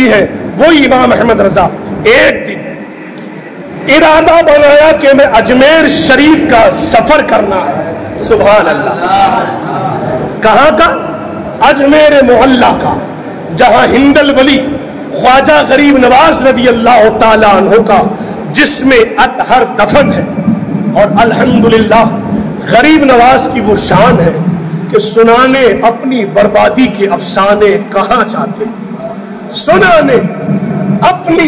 بریلوی ہیں، وہی امام احمد رضا، ایک دن ارادہ بنایا کہ میں اجمیر شریف کا سفر کرنا ہے. سبحان اللہ. کہاں کا؟ اجمیر محلہ کا، جہاں ہند الولی خواجہ غریب نواز رضی اللہ تعالی عنہ کا جس میں اطہر دفن ہے. اور الحمدللہ غریب نواز کی وہ شان ہے کہ سنانے اپنی بربادی کے افسانے کہاں جاتے، سنانے اپنی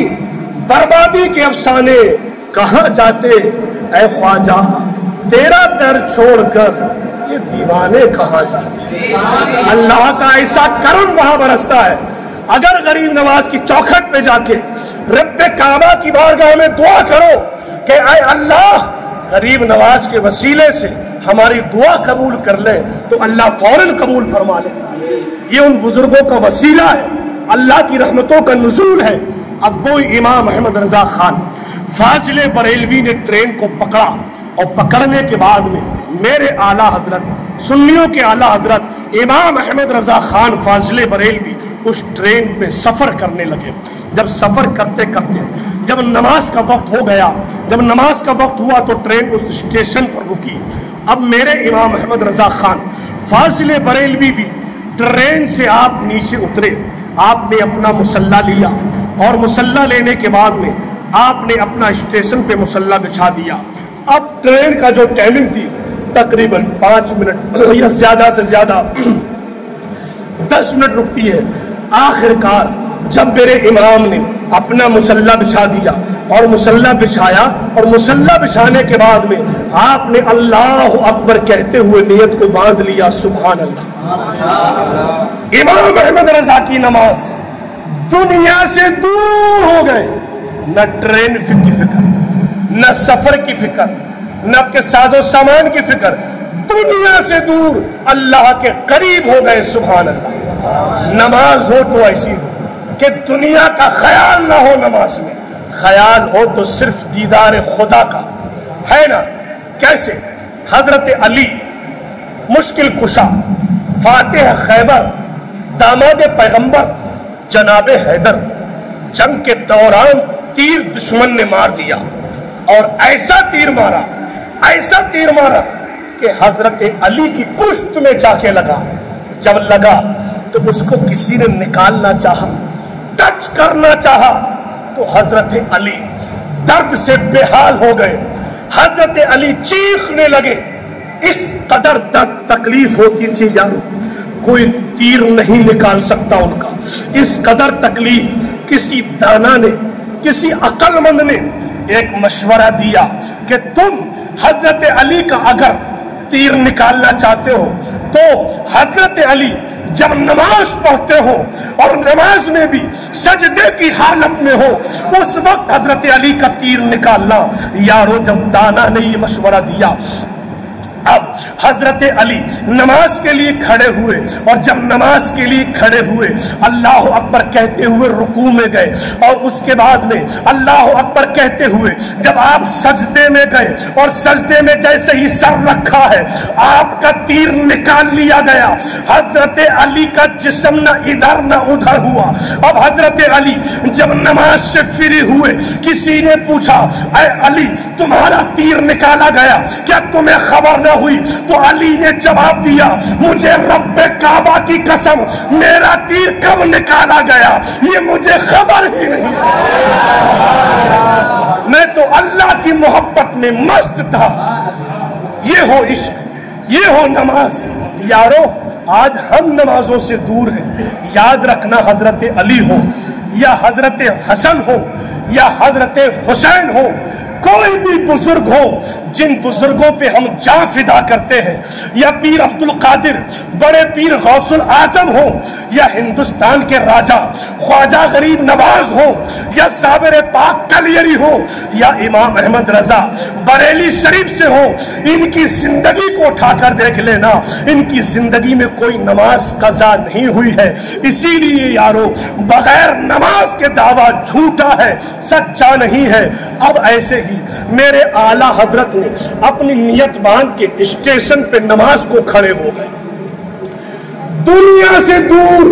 بربادی کے افسانے کہاں جاتے. اے خواجہ تیرا در چھوڑ کر یہ دیوانے کہاں جاتے. اللہ کا ایسا کرم وہاں برستا ہے. اگر غریب نواز کی چوکھٹ پہ جا کے رب کعبہ کی بارگاہ میں دعا کرو کہ اے اللہ غریب نواز کے وسیلے سے ہماری دعا قبول کر لے، تو اللہ فوراً قبول فرما لیتا ہے. یہ ان بزرگوں کا وسیلہ ہے، اللہ کی رحمتوں کا نزول ہے. اب وہ امام احمد رضا خان فاضل بریلوی نے ٹرین کو پکڑا، اور پکڑنے کے بعد میں میرے اعلیٰ حضرت سنیوں کے اعلیٰ حضرت امام احمد رضا خان فاضل بریلوی اس ٹرین پہ سفر کرنے لگے. جب سفر کرتے کرتے جب نماز کا وقت ہو گیا، جب نماز کا وقت ہوا تو ٹرین اس اسٹیشن پر رکی. اب میرے امام احمد رضا خان فاضل بریلوی بھی ٹرین سے آپ نیچے اترے. آپ نے اپنا مسلح لیا، اور مسلح لینے کے بعد میں آپ نے اپنا اسٹیشن پہ مسلح بچھا دیا. اب ٹرین کا جو ٹائمنگ تھی تقریباً 5 منٹ یا زیادہ سے زیادہ 10 منٹ رکتی ہے. آخر کار جب میرے امام نے اپنا مسلح بچھا دیا اور مسلح بچھایا، اور مسلح بچھانے کے بعد میں آپ نے اللہ اکبر کہتے ہوئے نیت کو باندھ لیا. سبحان اللہ. امام احمد رضا کی نماز دنیا سے دور ہو گئے. نہ ٹرین کی فکر، نہ سفر کی فکر، نہ آپ کے ساز و سامان کی فکر، دنیا سے دور اللہ کے قریب ہو گئے. سبحان اللہ. نماز ہو تو ایسی ہو کہ دنیا کا خیال نہ ہو. نماز میں خیال ہو تو صرف دیدار خدا کا ہے نا. کیسے؟ حضرت علی مشکل کشا، فاتح خیبر، داماد پیغمبر جناب حیدر، جنگ کے دوران تیر دشمن نے مار دیا، اور ایسا تیر مارا، ایسا تیر مارا کہ حضرت علی کی پشت میں جا کے لگا. جب لگا تو اس کو کسی نے نکالنا چاہا، ٹچ کرنا چاہا، تو حضرت علی درد سے بے حال ہو گئے. حضرت علی چیخنے لگے. اس قدر درد تکلیف ہوتی تھی یارو، کوئی تیر نہیں نکال سکتا ان کا. اس قدر تکلیف. کسی دانا نے، کسی عقل مند نے ایک مشورہ دیا کہ تم حضرت علی کا اگر تیر نکالنا چاہتے ہو تو حضرت علی جب نماز پڑھتے ہو اور نماز میں بھی سجدے کی حالت میں ہو، اس وقت حضرت علی کا تیر نکالنا. یارو جب دانا نے یہ مشورہ دیا، اب حضرت علی نماز کے لیے کھڑے ہوئے، اور جب نماز کے لیے کھڑے ہوئے اللہ اکبر کہتے ہوئے رکوع میں گئے، اور اس کے بعد میں اللہ اکبر کہتے ہوئے جب آپ سجدے میں گئے، اور سجدے میں جیسے ہی سر رکھا ہے آپ کا تیر نکال لیا گیا. حضرت علی کا جسم نہ ادھر نہ ادھر ہوا. اب حضرت علی جب نماز سے فری ہوئے، کسی نے پوچھا اے علی تمہارا تیر نکالا گیا، کیا تمہیں خبر نہ ہوئی؟ تو علی نے جواب دیا مجھے رب کعبہ کی قسم میرا تیر کب نکالا گیا یہ مجھے خبر ہی نہیں. میں تو اللہ کی محبت میں مست تھا. یہ ہو عشق، یہ ہو نماز. یارو آج ہم نمازوں سے دور ہیں. یاد رکھنا حضرت علی ہو یا حضرت حسن ہو یا حضرت حسین ہو، کوئی بھی بزرگ ہو جن بزرگوں پہ ہم جان فدا کرتے ہیں، یا پیر عبد القادر، بڑے پیر غوث الاعظم ہو، یا ہندوستان کے راجہ خواجہ غریب نواز ہو، یا صابر پاک کلیری ہو، یا امام احمد رضا بریلی شریف سے ہو، ان کی زندگی کو اٹھا کر دیکھ لینا، ان کی زندگی میں کوئی نماز قضا نہیں ہوئی ہے. اسی لیے یارو بغیر نماز کے دعویٰ جھوٹا ہے، سچا نہیں ہے. اب ایسے ہی میرے اعلیٰ حضرت نے اپنی نیت باندھ کے اسٹیشن پہ نماز کو کھڑے ہو گئے. دنیا سے دور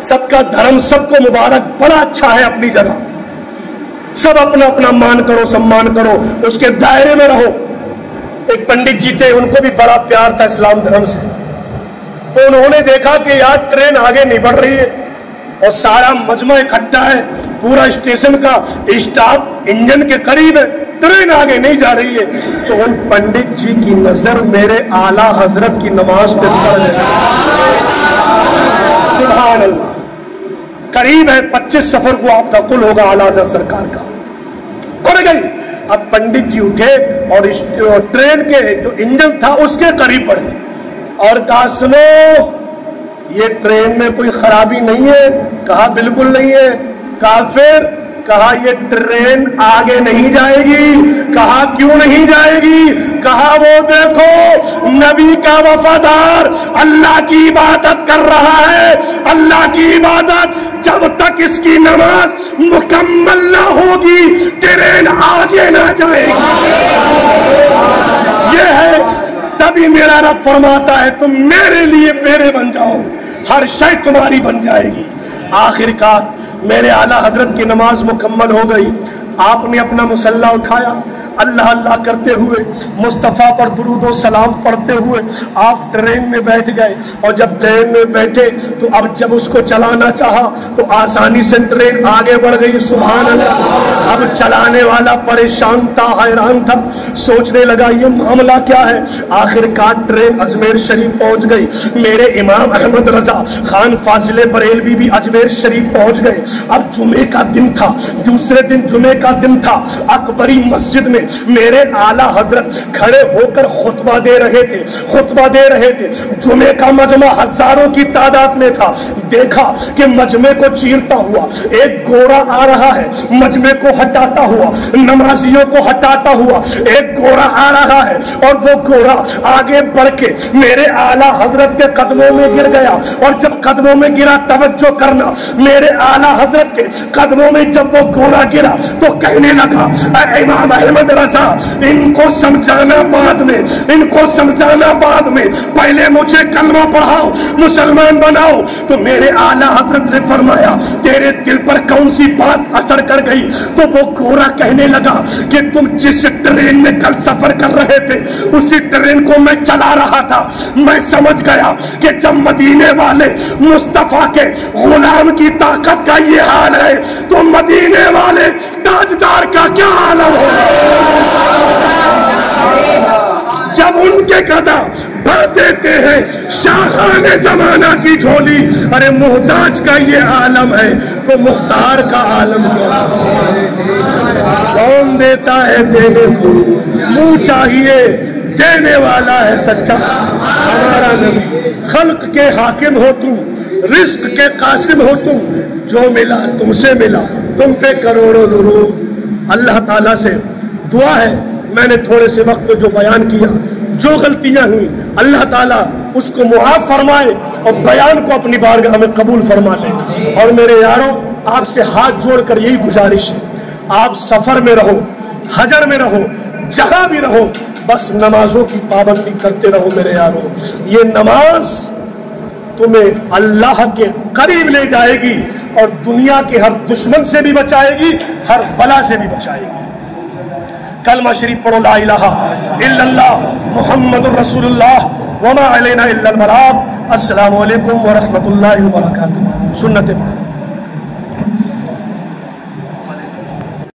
سب کا دھرم سب کو مبارک، بڑا اچھا ہے اپنی جگہ، سب اپنا اپنا مان کرو، سمان کرو، اس کے دائرے میں رہو۔ ایک پنڈت جی تھے، ان کو بھی بڑا پیار تھا اسلام دھرم سے، تو انہوں نے دیکھا کہ یار ٹرین آگے نہیں بڑھ رہی ہے اور سارا مجمع اکٹھا ہے، پورا اسٹیشن کا اسٹاف انجن کے قریب ہے، ٹرین آگے نہیں جا رہی ہے، تو ان پنڈت جی کی نظر میرے اعلیٰ حضرت کی نماز پہ پڑ گئی۔ سبحان اللہ، قریب ہے 25 سفر کو آپ کا کل ہوگا اعلیٰ حضرت سرکار کا، پڑ گئی۔ اب پنڈت جی اٹھے اور ٹرین کے جو انجن تھا اس کے قریب بڑھے اور کہا سنو یہ ٹرین میں کوئی خرابی نہیں ہے؟ کہا بالکل نہیں ہے۔ کہا پھر؟ کہا یہ ٹرین آگے نہیں جائے گی۔ کہا کیوں نہیں جائے گی؟ کہا وہ دیکھو نبی کا وفادار اللہ کی عبادت کر رہا ہے، اللہ کی عبادت جب تک اس کی نماز مکمل نہ ہوگی ٹرین آگے نہ جائے گی۔ یہ ہے، تبھی میرا رب فرماتا ہے تم میرے لیے میرے بن جاؤ، ہر شے تمہاری بن جائے گی۔ آخر کار میرے اعلیٰ حضرت کی نماز مکمل ہو گئی، آپ نے اپنا مصلی اٹھایا، اللہ اللہ کرتے ہوئے مصطفیٰ پر درود و سلام پڑھتے ہوئے آپ ٹرین میں بیٹھ گئے، اور جب ٹرین میں بیٹھے تو اب جب اس کو چلانا چاہا تو آسانی سے ٹرین آگے بڑھ گئی۔ سبحان اللہ۔ اب چلانے والا پریشان تھا، حیران تھا، سوچنے لگا یہ معاملہ کیا ہے۔ آخر کار ٹرین اجمیر شریف پہنچ گئی، میرے امام احمد رضا خان فاضل بریلوی بھی اجمیر شریف پہنچ گئے۔ اب جمعے کا دن تھا، دوسرے دن جمعے کا دن تھا، اکبری مسجد میں میرے اعلیٰ حضرت کھڑے ہو کر خطبہ دے رہے تھے۔ جمعے کا مجمع ہزاروں کی تعداد میں تھا۔ دیکھا کہ مجمع کو چیرتا ہوا ایک گورا آ رہا ہے، مجمع کو ہٹاتا ہوا، نمازیوں کو ہٹاتا ہوا ایک گورا آ رہا ہے، اور وہ گورا آگے بڑھ کے میرے اعلیٰ حضرت کے قدموں میں گر گیا، اور جب قدموں میں گرا توجہ کرنا، میرے اعلیٰ حضرت کے قدموں میں جب وہ گورا گرا تو کہنے لگا اے امام احمد رضا ان کو سمجھانا بعد میں، پہلے مجھے کلمہ پڑھاؤ، مسلمان بناؤ۔ تو میرے اعلیٰ حضرت نے فرمایا تیرے دل پر کون سی بات اثر کر گئی؟ تو وہ گورا کہنے لگا کہ تم جس ٹرین میں کل سفر کر رہے تھے اسی ٹرین کو میں چلا رہا تھا، میں سمجھ گیا کہ جب مدینے والے مصطفیٰ کے غلام کی طاقت کا یہ حال ہے تو مدینے والے تاجدار کا کیا عالم ہوگا۔ جب ان کے قدم بھر دیتے ہیں شاہان زمانہ کی جھولی، ارے محتاج کا یہ عالم ہے تو مختار کا عالم کیا؟ کون دیتا ہے دینے کو، منہ چاہیے دینے والا ہے سچا ہمارا نبی۔ خلق کے حاکم ہو تم، رزق کے قاسم ہو تم، جو ملا تم سے ملا، تم پہ کروڑوں درود۔ اللہ تعالیٰ سے دعا ہے، میں نے تھوڑے سے وقت میں جو بیان کیا، جو غلطیاں ہوئی اللہ تعالیٰ اس کو معاف فرمائے اور بیان کو اپنی بارگاہ میں قبول فرما لے۔ اور میرے یاروں آپ سے ہاتھ جوڑ کر یہی گزارش ہے، آپ سفر میں رہو، حجر میں رہو، جہاں بھی رہو، بس نمازوں کی پابندی کرتے رہو میرے یاروں۔ یہ نماز تمہیں اللہ کے قریب لے جائے گی اور دنیا کے ہر دشمن سے بھی بچائے گی، ہر بلا سے بھی بچائے گی۔ کلمہ شریف پڑھو، لا الہ الا اللہ محمد الرسول اللہ وما علینا الا البلاغ۔ السلام علیکم ورحمۃ اللہ وبرکاتہ۔ سنت